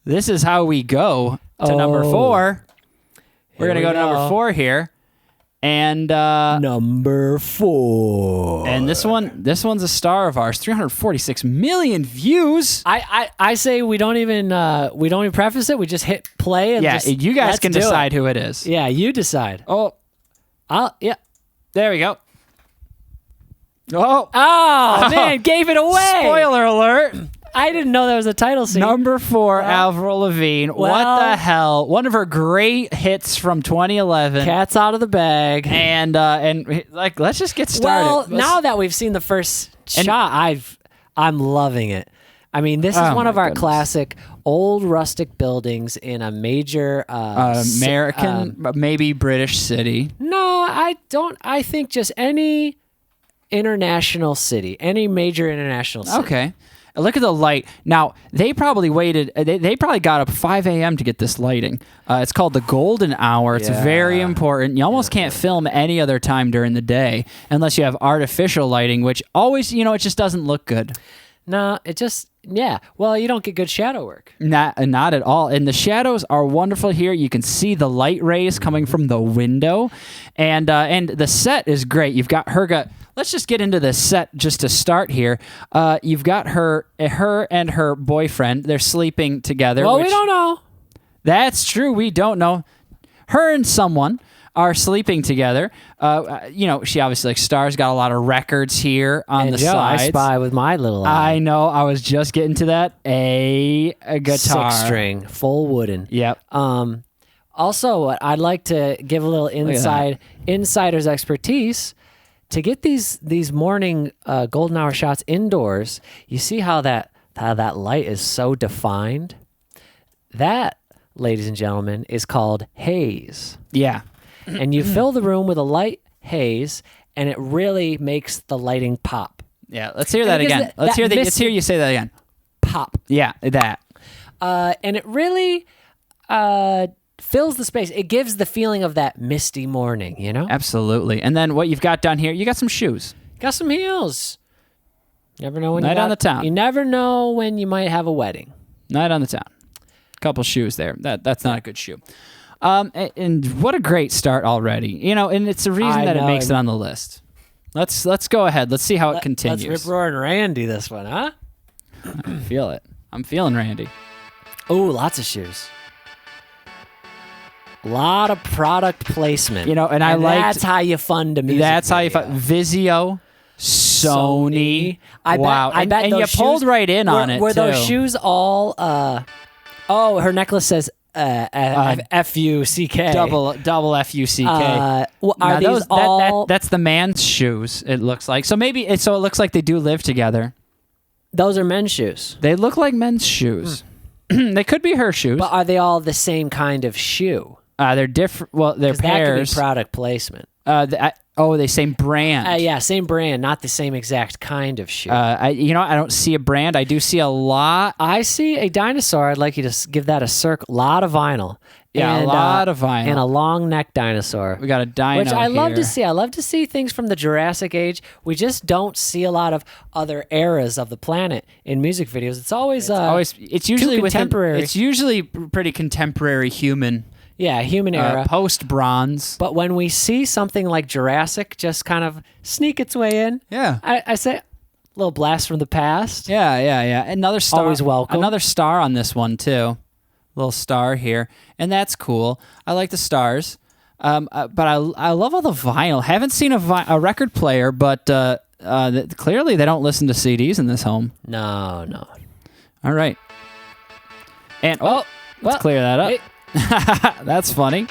this is how we go to number 4. We're going to go to number 4 here. And number 4. And this one's a star of ours. 346 million views. I say we don't even preface it. We just hit play and you guys can decide who it is. Yeah, you decide. There we go. Oh man, gave it away. Spoiler alert. I didn't know there was a title scene. Number 4, Avril Lavigne. What the hell? One of her great hits from 2011. Cat's out of the bag. And like, let's just get started. Well, now that we've seen the first shot, I'm loving it. I mean, this is one of our classic old rustic buildings in a major American, maybe British city. No, I don't. I think just any international city, any major international city. Okay. Look at the light. Now, they probably waited. They probably got up 5 a.m. to get this lighting. It's called the golden hour. It's very important. You almost can't film any other time during the day unless you have artificial lighting, which always, it just doesn't look good. No, it just, well, you don't get good shadow work. Not at all. And the shadows are wonderful here. You can see the light rays coming from the window. And the set is great. You've got her. Let's just get into the set just to start here. You've got her and her boyfriend. They're sleeping together. Well, we don't know. That's true. We don't know. Her and someone are sleeping together. She obviously stars, got a lot of records here on the sides. I spy with my little eye. I know. I was just getting to that. A guitar. 6-string, full wooden. Yep. Also, I'd like to give a little insider's expertise. To get these morning golden hour shots indoors, you see how that light is so defined? That, ladies and gentlemen, is called haze. Yeah. And you fill the room with a light haze, and it really makes the lighting pop. Yeah, let's hear that again. Let's hear you say that again. Pop. Yeah, that. And it really fills the space. It gives the feeling of that misty morning, Absolutely. And then what you've got down here, you got some shoes. Got some heels. Never know when Night on the town. You never know when you might have a wedding. Night on the town. Couple shoes there. That's not a good shoe. And what a great start already. And it's the reason that it makes it on the list. Let's go ahead. Let's see how it continues. Let's rip roaring Randy this one, huh? I feel it. I'm feeling Randy. Oh, lots of shoes. A lot of product placement. And I like that's how you fund a music That's video. how you fund Vizio, Sony. Wow. I bet and those you pulled shoes, right in on it, Were too. those shoes all her necklace says F-U-C-K. Double F-U-C-K. Are these all... That's the man's shoes, it looks like. So it looks like they do live together. Those are men's shoes. They look like men's shoes. They could be her shoes. But are they all the same kind of shoe? They're different. Well, they're pairs. That could be product placement. They same brand. Yeah, same brand, not the same exact kind of shoe. I don't see a brand. I do see a lot. I see a dinosaur. I'd like you to give that a circle. Lot of vinyl. Yeah, a lot of vinyl. And a long neck dinosaur. We got a dino which I love here. to see. I love to see things from the Jurassic Age. We just don't see a lot of other eras of the planet in music videos. It's usually contemporary. It's usually pretty contemporary human. Yeah, human era. Post-bronze. But when we see something like Jurassic just kind of sneak its way in, I say, a little blast from the past. Yeah. Another star. Always welcome. Another star on this one, too. Little star here. And that's cool. I like the stars. But I love all the vinyl. Haven't seen a record player, but clearly they don't listen to CDs in this home. No. All right. And, let's clear that up. That's funny.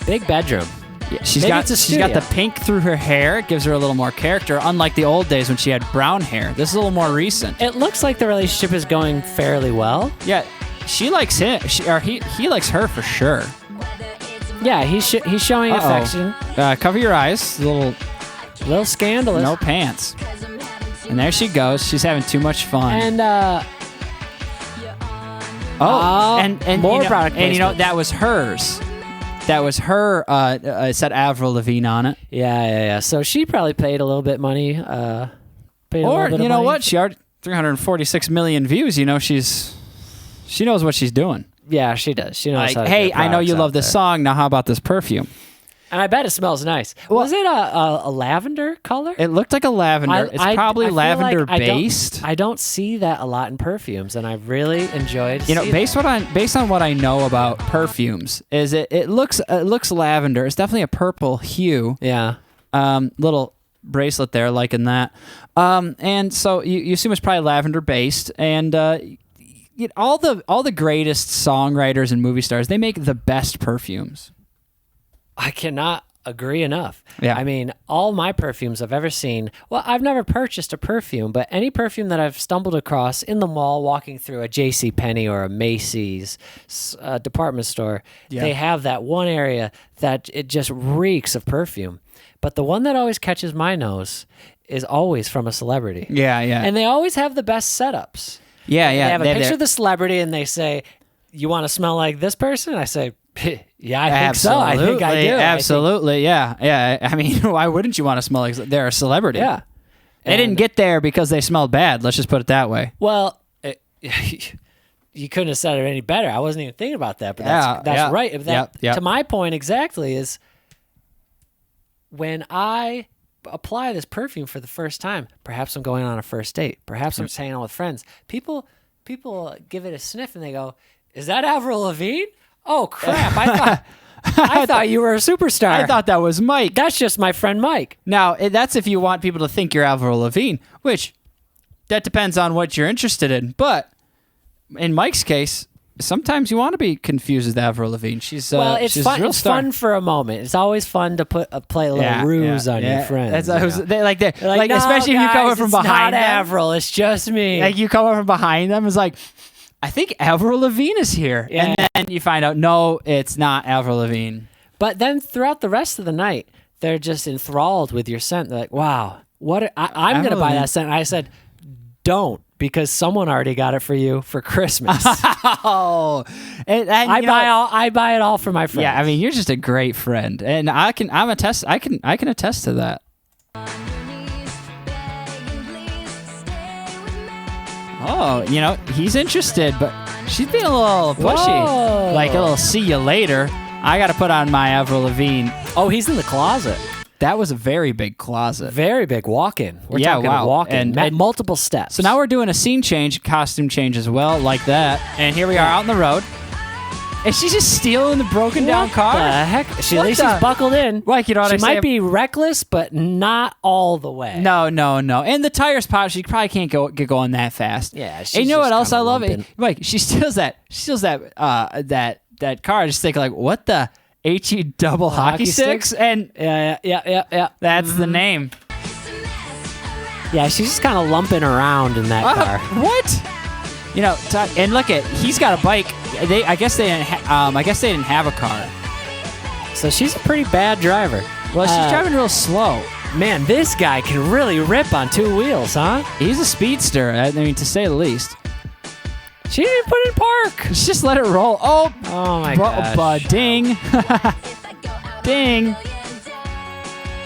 Big bedroom. Yeah, she's got the pink through her hair. It gives her a little more character, unlike the old days when she had brown hair. This is a little more recent. It looks like the relationship is going fairly well. Yeah, she likes him. He likes her for sure. Yeah, he's showing affection. Cover your eyes. A little scandalous. No pants. And there she goes. She's having too much fun. And and more product placement. And that was hers. That was her. It said Avril Lavigne on it. Yeah. So she probably paid a little bit money. What? She already 346 million views. She's She knows what she's doing. Yeah, she does. She knows Like, how to hey, get I know you products love out this there. song. Now, how about this perfume? And I bet it smells nice. Was it a lavender color? It looked like a lavender. It's probably I feel lavender like based. I don't see that a lot in perfumes, and I really enjoyed. Based on what I know about perfumes, is it looks lavender. It's definitely a purple hue. Yeah. Little bracelet there, liking that. And so you assume it's probably lavender based. And all the greatest songwriters and movie stars, they make the best perfumes. I cannot agree enough. Yeah. I mean, all my perfumes I've ever seen, well, I've never purchased a perfume, but any perfume that I've stumbled across in the mall, walking through a JCPenney or a Macy's department store, they have that one area that it just reeks of perfume. But the one that always catches my nose is always from a celebrity. Yeah, yeah. And they always have the best setups. Yeah, yeah. They have a picture of the celebrity and they say, you want to smell like this person? I say, yeah, I think so. I think I do. Absolutely, yeah. I mean, why wouldn't you want to smell like they're a celebrity? Yeah. They didn't get there because they smelled bad. Let's just put it that way. Well, you couldn't have said it any better. I wasn't even thinking about that, but that's right. To my point exactly is when I apply this perfume for the first time, perhaps I'm going on a first date, perhaps I'm just hanging out with friends. People give it a sniff and they go, "Is that Avril Lavigne? Oh crap! I thought you were a superstar. I thought that was Mike. That's just my friend Mike." Now, that's if you want people to think you're Avril Lavigne, which that depends on what you're interested in. But in Mike's case, sometimes you want to be confused with Avril Lavigne. She's it's fun. real It's star. fun for a moment. It's always fun to play a little ruse on your friends. They're like, no, especially if you come guys, up from it's behind not them. Avril. It's just me. Like you come up from behind them, it's like, I think Avril Lavigne is here, Yeah. and then you find out, no, it's not Avril Lavigne. But then throughout the rest of the night, they're just enthralled with your scent. They're like, wow, I'm going to buy that scent. And I said, don't, because someone already got it for you for Christmas. Oh, and I buy it all for my friends. Yeah, I mean, you're just a great friend, and I can attest to that. Oh, he's interested, but she's being a little pushy. Whoa. Like a little see you later. I got to put on my Avril Lavigne. Oh, he's in the closet. That was a very big closet. Very big walk-in. We're talking walk-in. And multiple steps. So now we're doing a scene change, costume change as well, like that. And here we are out on the road. And she's just stealing the broken down car? What the heck? At least she's buckled in. Like, you know what I She say? might be reckless, but not all the way. No. And the tire's popped. She probably can't get going that fast. Yeah, and you know what else I love? lumping. Like, she steals that car. Just think like, what the HE double hockey sticks? And Yeah. that's the name. Yeah, she's just kind of lumping around in that car. What? And look he's got a bike. I guess they didn't have a car. So she's a pretty bad driver. Well, she's driving real slow. Man, this guy can really rip on two wheels, huh? He's a speedster. I mean, to say the least. She didn't put it in park. Just let it roll. Oh my gosh. Ding. Ding.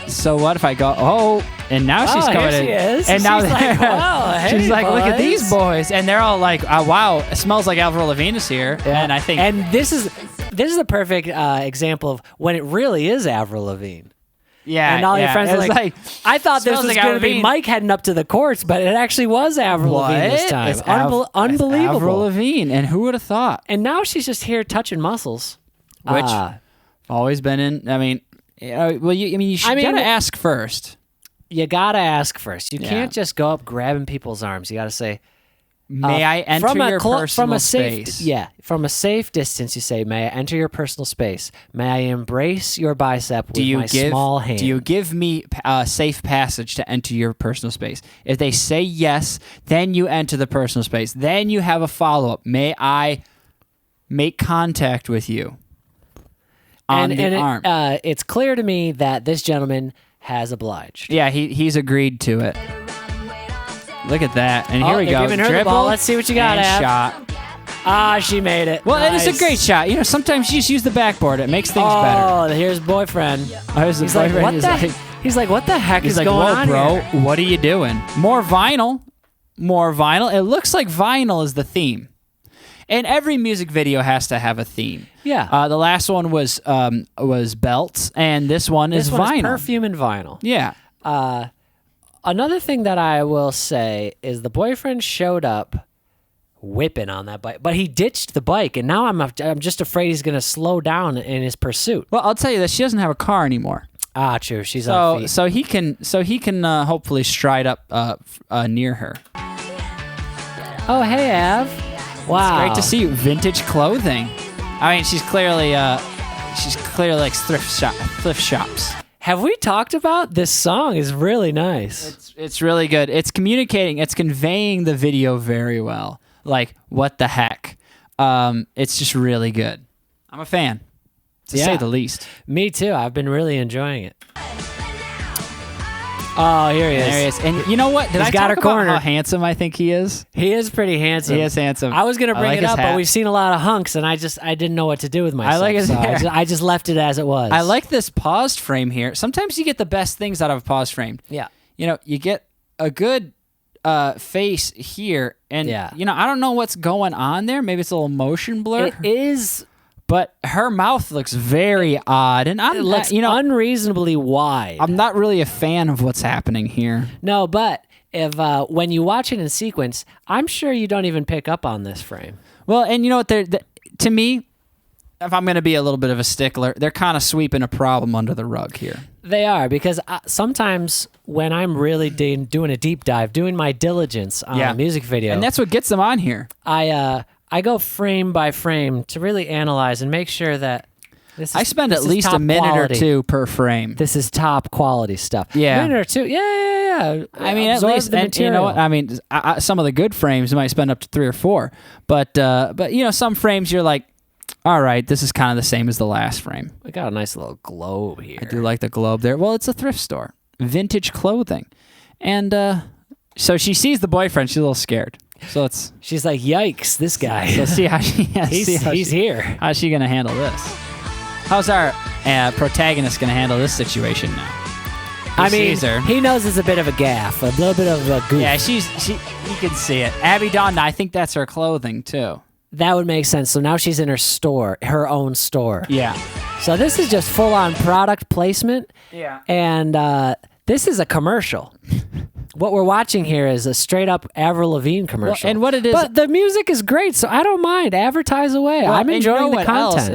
So what if I go? Oh, and now she's coming here in. She is. And now she's like, wow, hey, she's like, look at boys. these boys, and they're all like, oh, wow, it smells like Avril Lavigne is here. Yeah. And I think, and this is a perfect example of when it really is Avril Lavigne. yeah, And all your friends are like, I thought this smells was like going to be Avril Mike heading up to the courts, but it actually was Avril Lavigne this time. It's Unbelievable. Avril Lavigne, and who would have thought? And now she's just here touching muscles. Which always been in. I mean, you gotta ask first. You gotta ask first. You can't just go up grabbing people's arms. You gotta say, May I enter your personal space? From a safe distance, you say, "May I enter your personal space? May I embrace your bicep with my small hand?" Do you give me a safe passage to enter your personal space? If they say yes, then you enter the personal space. Then you have a follow-up. May I make contact with you on the arm? It's clear to me that this gentleman has obliged. Yeah, he's agreed to it. Look at that. And here we go. Giving her the ball. Let's see what you got, and Ab. shot. She made it. Well, Nice. it is a great shot. Sometimes you just use the backboard. It makes things better. Oh, here's boyfriend. He's Like, what the? He's like, what the heck is like, going whoa, on bro, here? what are you doing? More vinyl. It looks like vinyl is the theme. and every music video has to have a theme. Yeah. The last one was belts, and this one is one vinyl. is perfume and vinyl. Yeah. Another thing that I will say is the boyfriend showed up whipping on that bike, but he ditched the bike, and now I'm just afraid he's going to slow down in his pursuit. Well, I'll tell you that she doesn't have a car anymore. Ah, true. She's on feet. So he can hopefully stride up near her. Oh, hey, Av. Wow. It's great to see you. Vintage clothing. I mean, she's clearly like thrift shops. Have we talked about this song? Is really nice. It's really good. It's communicating. It's conveying the video very well. Like, what the heck? It's just really good. I'm a fan, to say the least. Me too. I've been really enjoying it. Oh, here he is. There he is. And you know what? Did I got talk her about cornered. how handsome I think he is? He is pretty handsome. He is handsome. I was going to bring like it his up, hat. but we've seen a lot of hunks, and I didn't know what to do with myself. I like his hair. I just left it as it was. I like this paused frame here. Sometimes you get the best things out of a paused frame. Yeah. You know, you get a good face here, and you know, I don't know what's going on there. Maybe it's a little motion blur. It is, but her mouth looks very odd, and it looks unreasonably wide. I'm not really a fan of what's happening here. No, but if when you watch it in sequence, I'm sure you don't even pick up on this frame. Well, and you know what? To me, if I'm going to be a little bit of a stickler, they're kind of sweeping a problem under the rug here. They are, because sometimes when I'm really doing a deep dive, doing my diligence on a music video, and that's what gets them on here. I go frame by frame to really analyze and make sure that I spend at least a minute or two per frame. This is top quality stuff. Yeah, a minute or two. Yeah. I mean, at least, and you know what? I mean, some of the good frames you might spend up to 3 or 4, but you know, some frames you're like, all right, this is kind of the same as the last frame. We got a nice little globe here. I do like the globe there. Well, it's a thrift store, vintage clothing, and so she sees the boyfriend. She's a little scared. So she's like, "Yikes, this guy!" So see how he's here. How's she gonna handle this? How's our protagonist gonna handle this situation now? He knows it's a bit of a gaffe, a little bit of a goof. Yeah, you can see it. Abby Dawn, I think that's her clothing too. That would make sense. So now she's in her own store. Yeah. So this is just full-on product placement. Yeah. And this is a commercial. What we're watching here is a straight-up Avril Lavigne commercial. Well, and what it is, but the music is great, so I don't mind. Advertise away. I'm enjoying the content.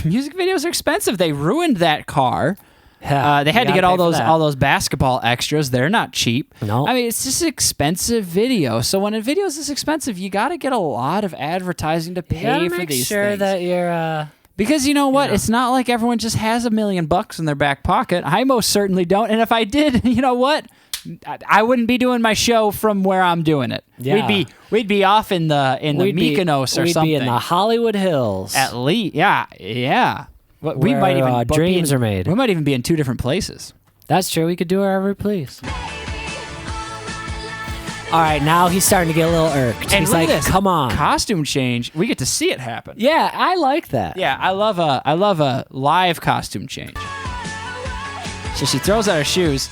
Music videos are expensive. They ruined that car. They had to get all those basketball extras. They're not cheap. No. I mean, it's just an expensive video. So when a video is this expensive, you got to get a lot of advertising to pay for these things. That you're because you know what? It's not like everyone just has $1 million in their back pocket. I most certainly don't. And if I did, you know what? I wouldn't be doing my show from where I'm doing it. Yeah. We'd be off in the Mykonos or something. We'd be in the Hollywood Hills. At least, yeah. We might even dreams are made. We might even be in 2 different places. That's true. We could do wherever we please. All right, now he's starting to get a little irked. And he's like, "Come on, costume change. We get to see it happen." Yeah, I like that. Yeah, I love a live costume change. So she throws out her shoes.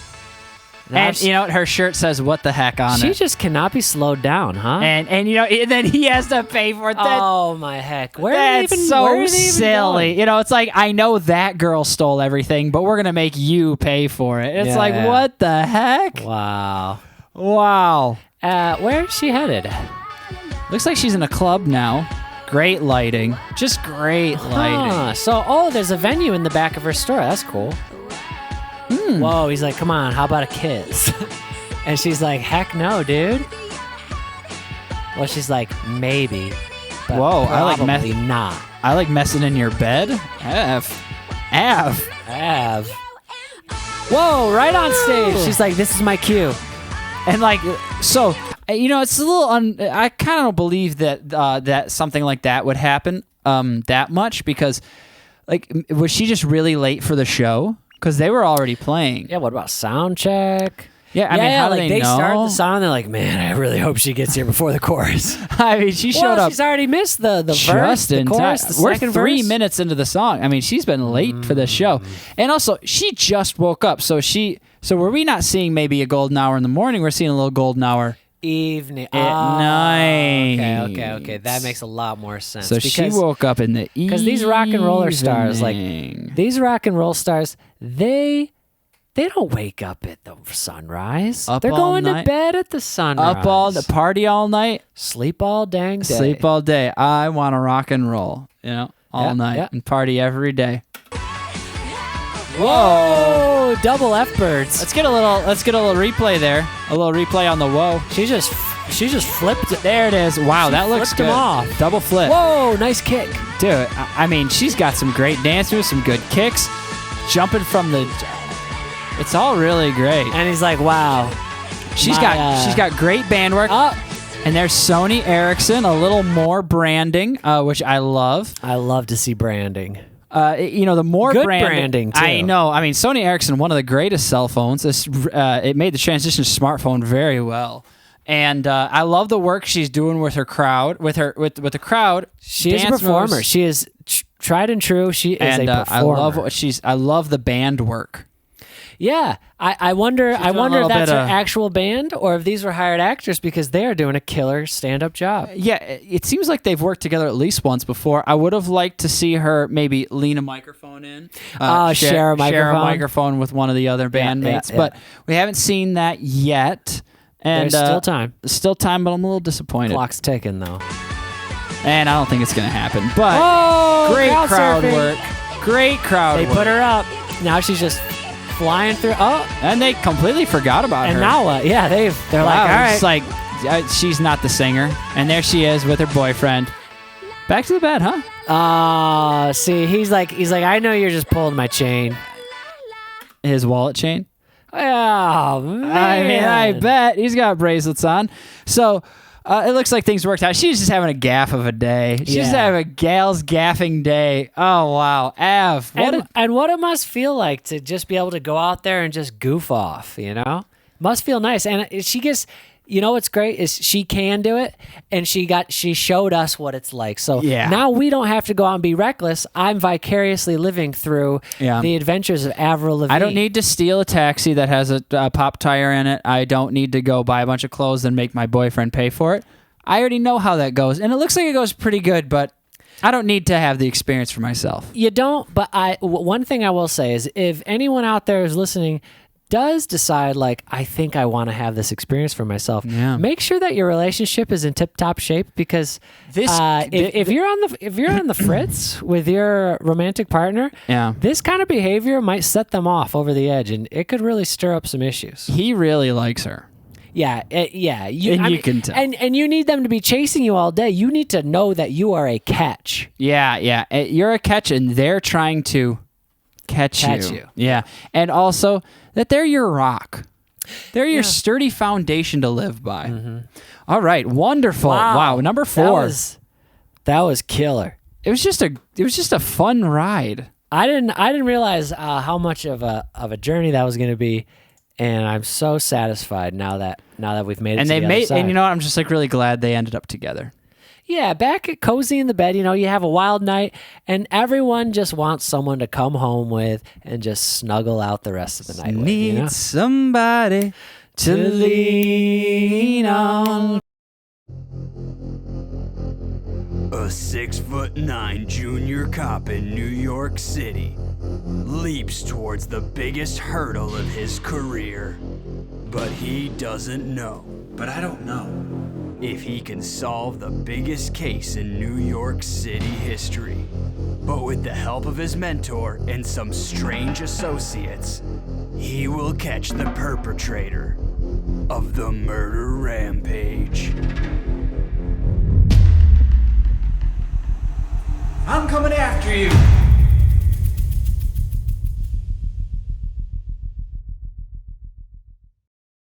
And you know what? Her shirt says "What the heck" on it. She just cannot be slowed down, huh? And you know, and then he has to pay for it. Oh my heck! That's so silly. You know, it's like, I know that girl stole everything, but we're gonna make you pay for it. It's like, what the heck? Wow. Where is she headed? Looks like she's in a club now. Great lighting, just great lighting. So, there's a venue in the back of her store. That's cool. Whoa, he's like, "Come on, how about a kiss?" And she's like, "Heck no, dude." Well, she's like, "Maybe." But whoa, probably not. I like messing in your bed. Av. Whoa, right on stage. She's like, "This is my cue." And like, so, you know, it's a little I kind of don't believe that that something like that would happen that much, because like, was she just really late for the show? Because they were already playing. Yeah, what about sound check? Yeah, I mean, how do they know? Start the song, they're like, "Man, I really hope she gets here before the chorus." I mean, she showed up. She's already missed the verse, the chorus, the We're second 3 verse. minutes into the song. I mean, she's been late for the show. And also, she just woke up. So were we not seeing maybe a golden hour in the morning? We're seeing a little golden hour Evening. At night. Okay. That makes a lot more sense. So she woke up in the evening. Because these rock and roller stars, they don't wake up at the sunrise. They're going to bed at the sunrise. Up all the party all night. Sleep all dang day. Sleep all day. I want to rock and roll, all night and party every day. Whoa! Double F birds. Let's get a little replay there. A little replay on the whoa. She just flipped it. There it is. Wow, that looks good. Him off. Double flip. Whoa, nice kick. Dude, I mean, she's got some great dance moves, some good kicks. Jumping from the... It's all really great. And he's like, wow. She's got great band work. And there's Sony Ericsson, a little more branding, which I love. I love to see branding. The more good branding too. I know. I mean, Sony Ericsson, one of the greatest cell phones. It made the transition to smartphone very well. And I love the work she's doing with her crowd, with the crowd. She is a performer. Moves. She is tried and true. She is a performer. I love the band work. Yeah, I wonder if that's her actual band or if these were hired actors because they are doing a killer stand-up job. Yeah, it seems like they've worked together at least once before. I would have liked to see her maybe lean a microphone in, share a microphone with one of the other bandmates, but we haven't seen that yet. And there's still time. Still time, but I'm a little disappointed. Clock's ticking though, and I don't think it's going to happen. But great crowd work. Great crowd work. They put her up. Now she's just flying through. And they completely forgot about her. And now what? Yeah, they're like, all right. It's like she's not the singer, and there she is with her boyfriend. Back to the bed, huh? See, he's like, I know you're just pulling my chain. His wallet chain. Oh man! I mean, I bet he's got bracelets on. So it looks like things worked out. She's just having a gaff of a day. She's just having a gal's gaffing day. Oh wow, Av! And what it must feel like to just be able to go out there and just goof off. Must feel nice. And she gets. What's great is she can do it, and she showed us what it's like. So now we don't have to go out and be reckless. I'm vicariously living through the adventures of Avril Lavigne. I don't need to steal a taxi that has a pop tire in it. I don't need to go buy a bunch of clothes and make my boyfriend pay for it. I already know how that goes, and it looks like it goes pretty good, but I don't need to have the experience for myself. You don't, but one thing I will say is if anyone out there is listening does decide I think I want to have this experience for myself. Yeah. Make sure that your relationship is in tip-top shape because if you're on the fritz with your romantic partner, this kind of behavior might set them off over the edge, and it could really stir up some issues. He really likes her. Yeah. You can tell. And you need them to be chasing you all day. You need to know that you are a catch. Yeah. You're a catch, and they're trying to catch you. Yeah. And also that they're your rock. They're your sturdy foundation to live by. Mm-hmm. All right. Wonderful. Wow. Number 4. That was killer. It was just a fun ride. I didn't realize how much of a journey that was going to be, and I'm so satisfied now that we've made it. And you know what? I'm just really glad they ended up together. Yeah, back at cozy in the bed, you have a wild night, and everyone just wants someone to come home with and just snuggle out the rest of the night with. Need somebody to lean on. A 6'9" junior cop in New York City leaps towards the biggest hurdle of his career, but he doesn't know. But I don't know if he can solve the biggest case in New York City history. But with the help of his mentor and some strange associates, he will catch the perpetrator of the murder rampage.